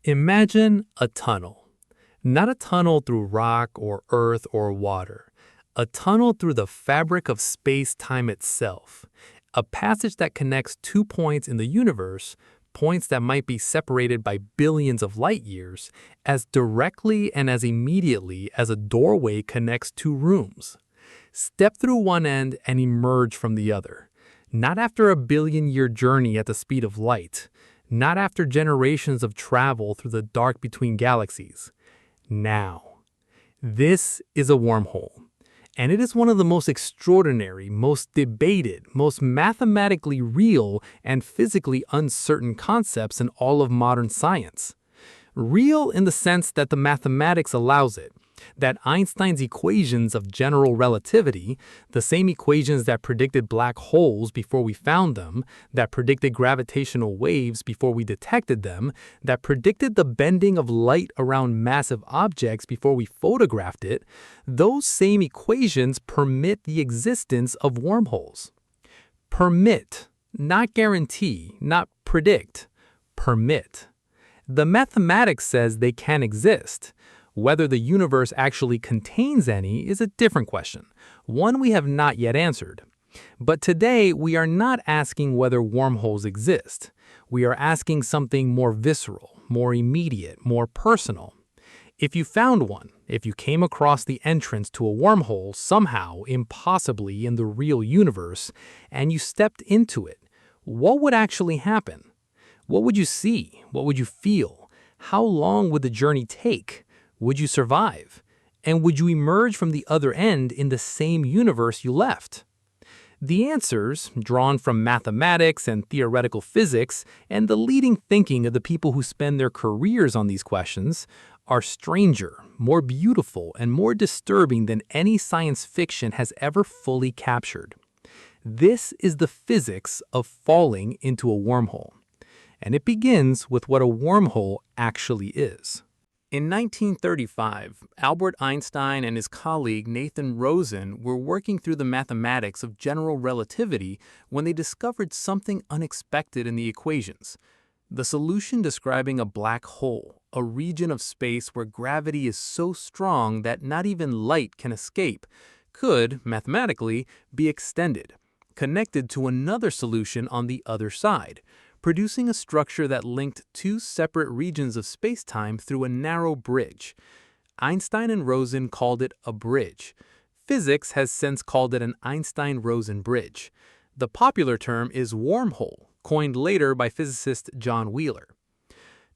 Imagine a tunnel. Not a tunnel through rock or earth or water. A tunnel through the fabric of space-time itself. A passage that connects two points in the universe, points that might be separated by billions of light years, as directly and as immediately as a doorway connects two rooms. Step through one end and emerge from the other. Not after a billion-year journey at the speed of light. Not after generations of travel through the dark between galaxies. Now. This is a wormhole. And it is one of the most extraordinary, most debated, most mathematically real, and physically uncertain concepts in all of modern science. Real in the sense that the mathematics allows it, that Einstein's equations of general relativity, the same equations that predicted black holes before we found them, that predicted gravitational waves before we detected them, that predicted the bending of light around massive objects before we photographed it, those same equations permit the existence of wormholes. Permit, not guarantee, not predict, permit. The mathematics says they can exist. Whether the universe actually contains any is a different question, one we have not yet answered. But today, we are not asking whether wormholes exist. We are asking something more visceral, more immediate, more personal. If you found one, if you came across the entrance to a wormhole somehow, impossibly in the real universe, and you stepped into it, what would actually happen? What would you see? What would you feel? How long would the journey take? Would you survive? And would you emerge from the other end in the same universe you left? The answers, drawn from mathematics and theoretical physics and the leading thinking of the people who spend their careers on these questions, are stranger, more beautiful, and more disturbing than any science fiction has ever fully captured. This is the physics of falling into a wormhole. And it begins with what a wormhole actually is. In 1935, Albert Einstein and his colleague Nathan Rosen were working through the mathematics of general relativity when they discovered something unexpected in the equations. The solution describing a black hole, a region of space where gravity is so strong that not even light can escape, could, mathematically, be extended, connected to another solution on the other side, producing a structure that linked two separate regions of spacetime through a narrow bridge. Einstein and Rosen called it a bridge. Physics has since called it an Einstein-Rosen Bridge. The popular term is wormhole, coined later by physicist John Wheeler.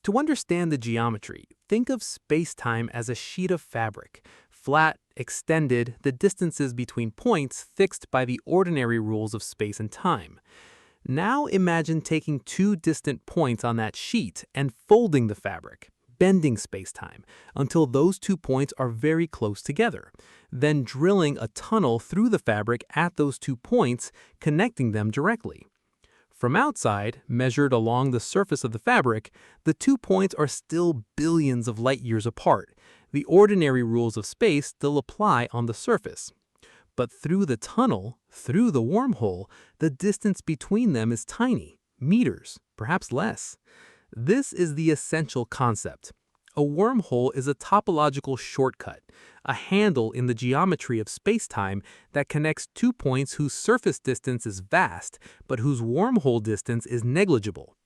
To understand the geometry, think of spacetime as a sheet of fabric, flat, extended, the distances between points fixed by the ordinary rules of space and time. Now imagine taking two distant points on that sheet and folding the fabric, bending spacetime, until those 2 points are very close together, then drilling a tunnel through the fabric at those 2 points, connecting them directly. From outside, measured along the surface of the fabric, the 2 points are still billions of light years apart. The ordinary rules of space still apply on the surface. But through the tunnel, through the wormhole, the distance between them is tiny, meters, perhaps less. This is the essential concept. A wormhole is a topological shortcut, a handle in the geometry of spacetime that connects 2 points whose surface distance is vast, but whose wormhole distance is negligible.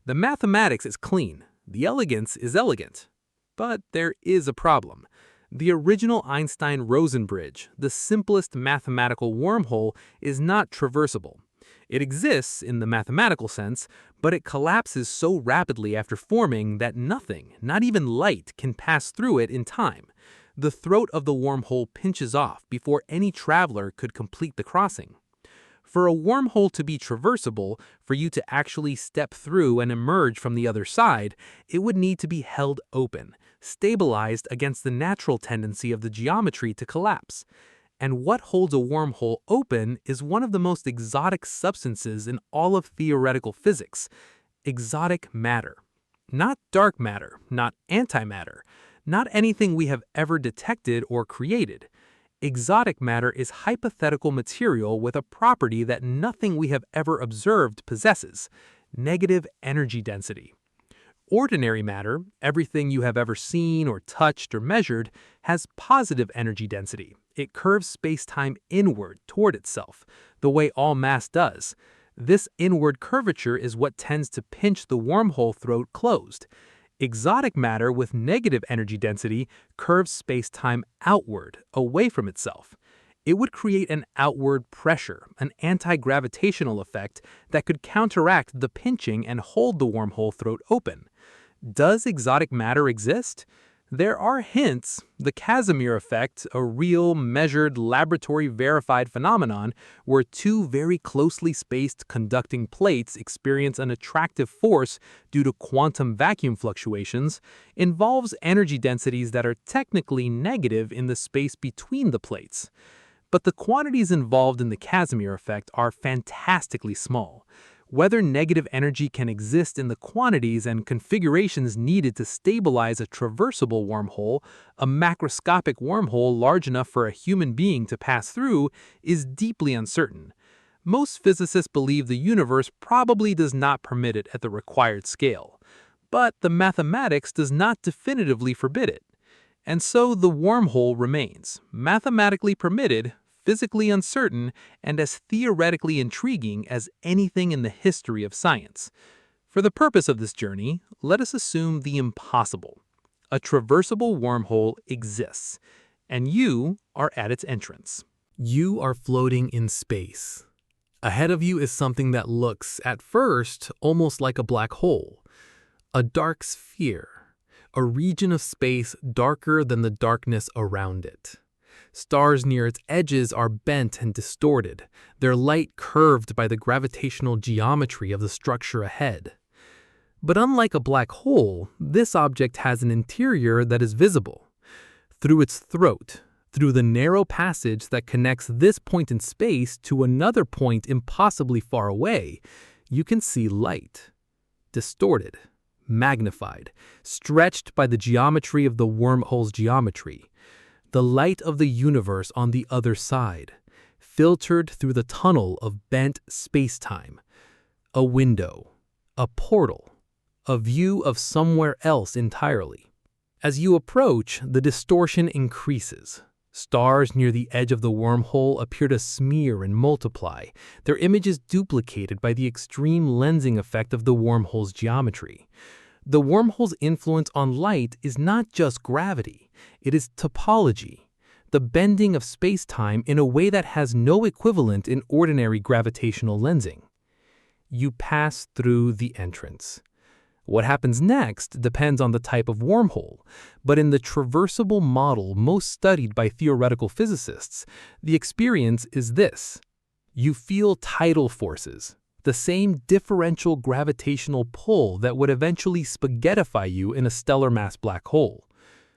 The mathematics is clean, the elegance is elegant. But there is a problem. The original Einstein-Rosen Bridge, the simplest mathematical wormhole, is not traversable. It exists in the mathematical sense, but it collapses so rapidly after forming that nothing, not even light, can pass through it in time. The throat of the wormhole pinches off before any traveler could complete the crossing. For a wormhole to be traversable, for you to actually step through and emerge from the other side, it would need to be held open, stabilized against the natural tendency of the geometry to collapse. And what holds a wormhole open is one of the most exotic substances in all of theoretical physics: exotic matter. Not dark matter, not antimatter, not anything we have ever detected or created. Exotic matter is hypothetical material with a property that nothing we have ever observed possesses: negative energy density. Ordinary matter, everything you have ever seen or touched or measured, has positive energy density. It curves space-time inward toward itself, the way all mass does. This inward curvature is what tends to pinch the wormhole throat closed. Exotic matter with negative energy density curves space-time outward, away from itself. It would create an outward pressure, an anti-gravitational effect that could counteract the pinching and hold the wormhole throat open. Does exotic matter exist? There are hints. The Casimir effect, a real, measured, laboratory-verified phenomenon where two very closely spaced conducting plates experience an attractive force due to quantum vacuum fluctuations, involves energy densities that are technically negative in the space between the plates. But the quantities involved in the Casimir effect are fantastically small. Whether negative energy can exist in the quantities and configurations needed to stabilize a traversable wormhole, a macroscopic wormhole large enough for a human being to pass through, is deeply uncertain. Most physicists believe the universe probably does not permit it at the required scale. But the mathematics does not definitively forbid it. And so the wormhole remains, mathematically permitted, physically uncertain, and as theoretically intriguing as anything in the history of science. For the purpose of this journey, let us assume the impossible. A traversable wormhole exists, and you are at its entrance. You are floating in space. Ahead of you is something that looks, at first, almost like a black hole. A dark sphere. A region of space darker than the darkness around it. Stars near its edges are bent and distorted, their light curved by the gravitational geometry of the structure ahead. But unlike a black hole, this object has an interior that is visible. Through its throat, through the narrow passage that connects this point in space to another point impossibly far away, you can see light. Distorted, magnified, stretched by the geometry of the wormhole's geometry. The light of the universe on the other side, filtered through the tunnel of bent space-time. A window, a portal, a view of somewhere else entirely. As you approach, the distortion increases. Stars near the edge of the wormhole appear to smear and multiply, their images duplicated by the extreme lensing effect of the wormhole's geometry. The wormhole's influence on light is not just gravity, it is topology, the bending of space-time in a way that has no equivalent in ordinary gravitational lensing. You pass through the entrance. What happens next depends on the type of wormhole, but in the traversable model most studied by theoretical physicists, the experience is this. You feel tidal forces, the same differential gravitational pull that would eventually spaghettify you in a stellar mass black hole.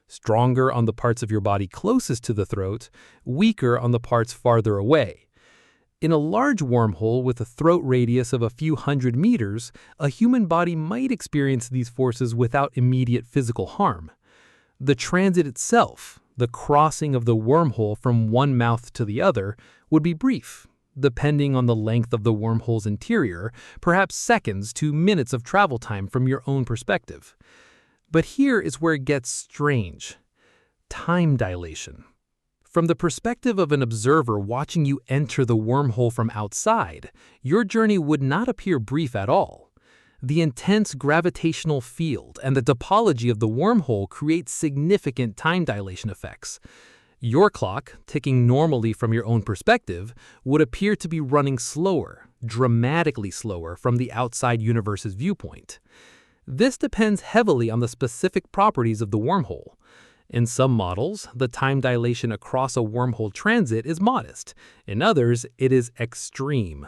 Stronger on the parts of your body closest to the throat, weaker on the parts farther away. In a large wormhole with a throat radius of a few hundred meters, a human body might experience these forces without immediate physical harm. The transit itself, the crossing of the wormhole from one mouth to the other, would be brief, depending on the length of the wormhole's interior, perhaps seconds to minutes of travel time from your own perspective. But here is where it gets strange. Time dilation. From the perspective of an observer watching you enter the wormhole from outside, your journey would not appear brief at all. The intense gravitational field and the topology of the wormhole create significant time dilation effects. Your clock, ticking normally from your own perspective, would appear to be running slower, dramatically slower from the outside universe's viewpoint. This depends heavily on the specific properties of the wormhole. In some models, the time dilation across a wormhole transit is modest. In others, it is extreme.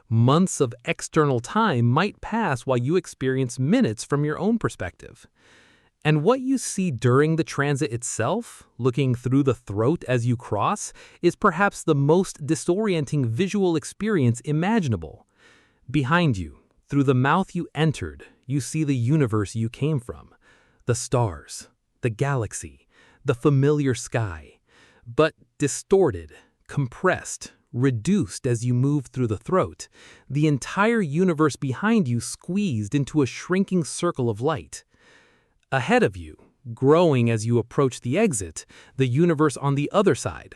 Months of external time might pass while you experience minutes from your own perspective. And what you see during the transit itself, looking through the throat as you cross, is perhaps the most disorienting visual experience imaginable. Behind you, through the mouth you entered, you see the universe you came from. The stars, the galaxy, the familiar sky, but distorted, compressed, reduced as you move through the throat, the entire universe behind you squeezed into a shrinking circle of light. Ahead of you, growing as you approach the exit, the universe on the other side.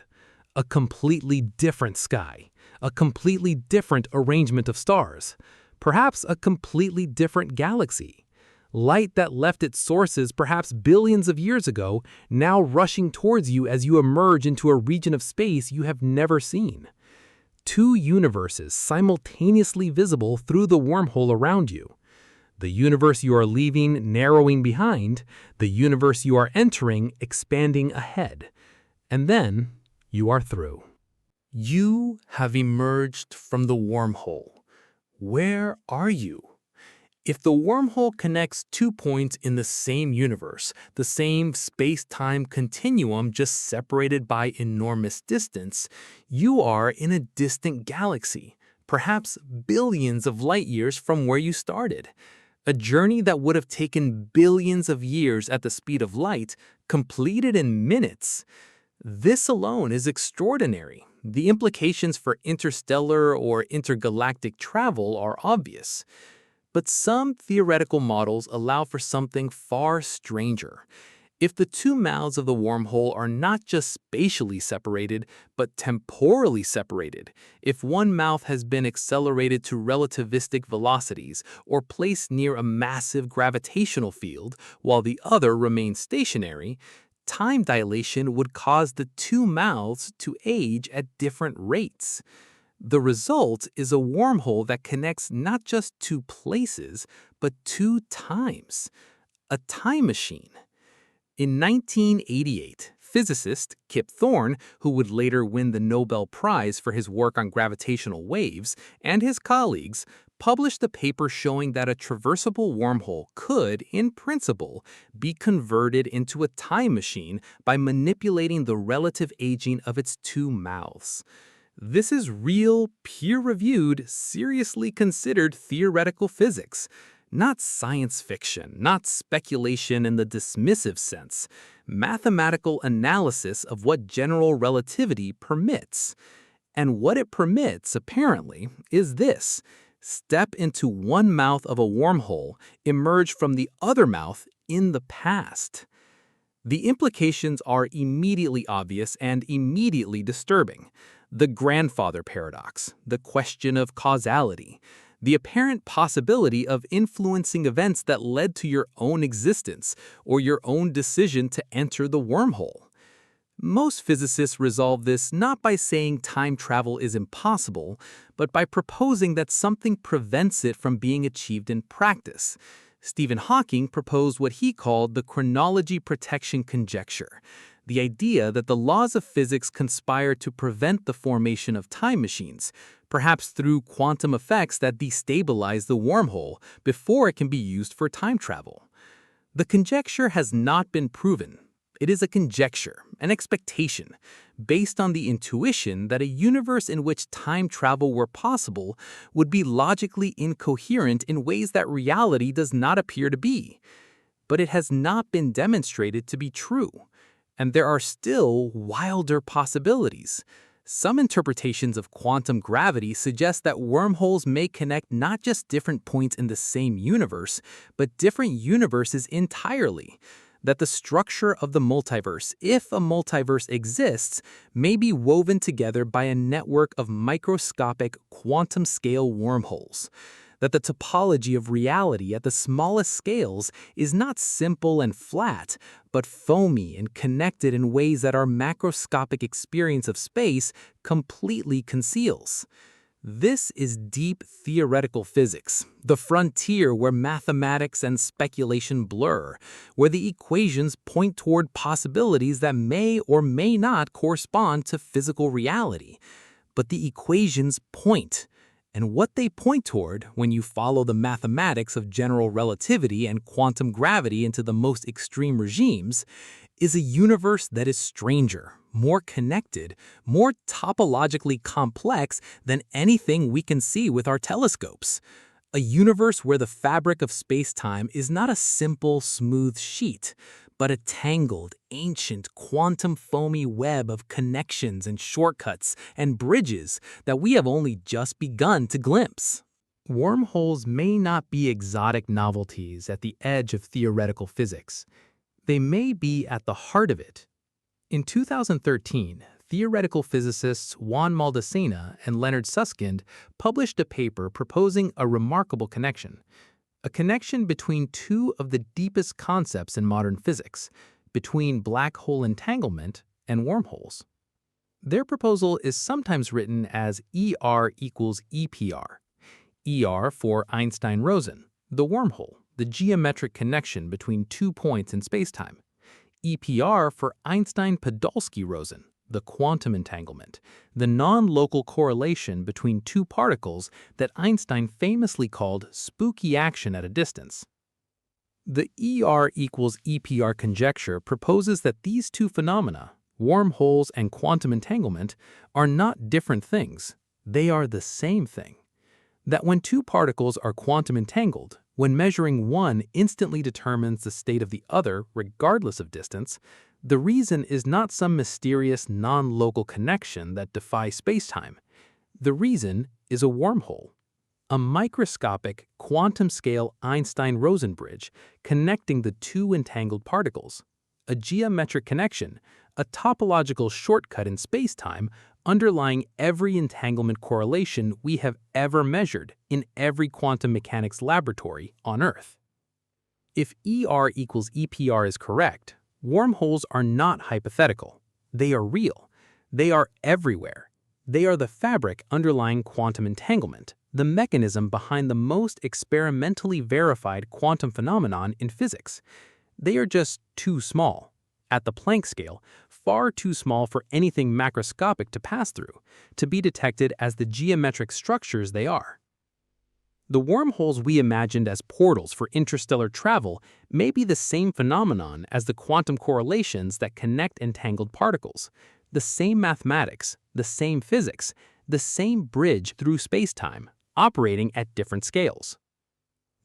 A completely different sky, a completely different arrangement of stars, perhaps a completely different galaxy. Light that left its sources perhaps billions of years ago, now rushing towards you as you emerge into a region of space you have never seen. Two universes simultaneously visible through the wormhole around you. The universe you are leaving narrowing behind, the universe you are entering expanding ahead. And then you are through. You have emerged from the wormhole. Where are you? If the wormhole connects 2 points in the same universe, the same space-time continuum just separated by enormous distance, you are in a distant galaxy, perhaps billions of light years from where you started. A journey that would have taken billions of years at the speed of light, completed in minutes. This alone is extraordinary. The implications for interstellar or intergalactic travel are obvious. But some theoretical models allow for something far stranger. If the two mouths of the wormhole are not just spatially separated, but temporally separated, if one mouth has been accelerated to relativistic velocities or placed near a massive gravitational field while the other remains stationary, time dilation would cause the two mouths to age at different rates. The result is a wormhole that connects not just two places, but two times. A time machine. In 1988, physicist Kip Thorne, who would later win the Nobel Prize for his work on gravitational waves, and his colleagues published a paper showing that a traversable wormhole could, in principle, be converted into a time machine by manipulating the relative aging of its two mouths. This is real, peer-reviewed, seriously considered theoretical physics. Not science fiction, not speculation in the dismissive sense. Mathematical analysis of what general relativity permits. And what it permits, apparently, is this. Step into one mouth of a wormhole, emerge from the other mouth in the past. The implications are immediately obvious and immediately disturbing. The grandfather paradox, the question of causality, the apparent possibility of influencing events that led to your own existence or your own decision to enter the wormhole. Most physicists resolve this not by saying time travel is impossible, but by proposing that something prevents it from being achieved in practice. Stephen Hawking proposed what he called the chronology protection conjecture, the idea that the laws of physics conspire to prevent the formation of time machines, perhaps through quantum effects that destabilize the wormhole before it can be used for time travel. The conjecture has not been proven. It is a conjecture, an expectation, based on the intuition that a universe in which time travel were possible would be logically incoherent in ways that reality does not appear to be. But it has not been demonstrated to be true, and there are still wilder possibilities. Some interpretations of quantum gravity suggest that wormholes may connect not just different points in the same universe, but different universes entirely. That the structure of the multiverse, if a multiverse exists, may be woven together by a network of microscopic quantum-scale wormholes. That the topology of reality at the smallest scales is not simple and flat, but foamy and connected in ways that our macroscopic experience of space completely conceals. This is deep theoretical physics, the frontier where mathematics and speculation blur, where the equations point toward possibilities that may or may not correspond to physical reality. But the equations point, and what they point toward, when you follow the mathematics of general relativity and quantum gravity into the most extreme regimes, is a universe that is stranger, more connected, more topologically complex than anything we can see with our telescopes. A universe where the fabric of space-time is not a simple, smooth sheet, but a tangled, ancient, quantum foamy web of connections and shortcuts and bridges that we have only just begun to glimpse. Wormholes may not be exotic novelties at the edge of theoretical physics. They may be at the heart of it. In 2013, theoretical physicists Juan Maldacena and Leonard Susskind published a paper proposing a remarkable connection. A connection between two of the deepest concepts in modern physics, between black hole entanglement and wormholes. Their proposal is sometimes written as ER equals EPR. ER for Einstein-Rosen, the wormhole, the geometric connection between 2 points in spacetime. EPR for Einstein-Podolsky-Rosen, the quantum entanglement, the non-local correlation between two particles that Einstein famously called spooky action at a distance. The ER equals EPR conjecture proposes that these two phenomena, wormholes and quantum entanglement, are not different things. They are the same thing. That when two particles are quantum entangled, when measuring one instantly determines the state of the other regardless of distance, the reason is not some mysterious non-local connection that defies spacetime. The reason is a wormhole, a microscopic, quantum-scale Einstein-Rosen bridge connecting the two entangled particles, a geometric connection, a topological shortcut in spacetime underlying every entanglement correlation we have ever measured in every quantum mechanics laboratory on Earth. If ER equals EPR is correct, wormholes are not hypothetical. They are real. They are everywhere. They are the fabric underlying quantum entanglement, the mechanism behind the most experimentally verified quantum phenomenon in physics. They are just too small. At the Planck scale, far too small for anything macroscopic to pass through, to be detected as the geometric structures they are. The wormholes we imagined as portals for interstellar travel may be the same phenomenon as the quantum correlations that connect entangled particles, the same mathematics, the same physics, the same bridge through spacetime, operating at different scales.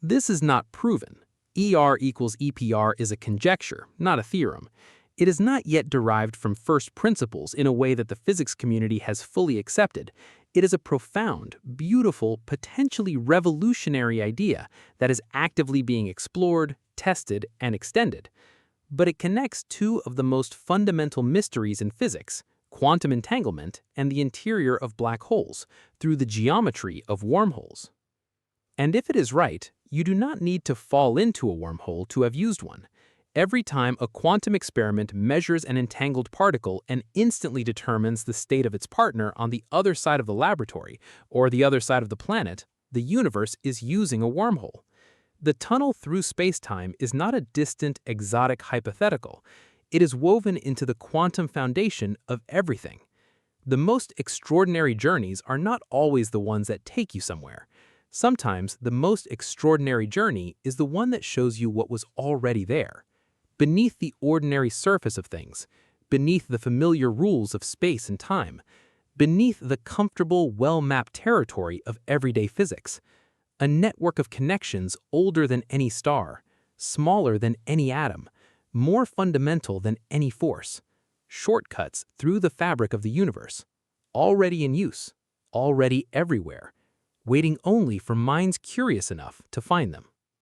This is not proven. ER equals EPR is a conjecture, not a theorem. It is not yet derived from first principles in a way that the physics community has fully accepted. It is a profound, beautiful, potentially revolutionary idea that is actively being explored, tested, and extended. But it connects two of the most fundamental mysteries in physics, quantum entanglement and the interior of black holes, through the geometry of wormholes. And if it is right, you do not need to fall into a wormhole to have used one. Every time a quantum experiment measures an entangled particle and instantly determines the state of its partner on the other side of the laboratory or the other side of the planet, the universe is using a wormhole. The tunnel through spacetime is not a distant, exotic hypothetical. It is woven into the quantum foundation of everything. The most extraordinary journeys are not always the ones that take you somewhere. Sometimes the most extraordinary journey is the one that shows you what was already there. Beneath the ordinary surface of things, beneath the familiar rules of space and time, beneath the comfortable, well-mapped territory of everyday physics. A network of connections older than any star, smaller than any atom, more fundamental than any force. Shortcuts through the fabric of the universe, already in use, already everywhere, waiting only for minds curious enough to find them.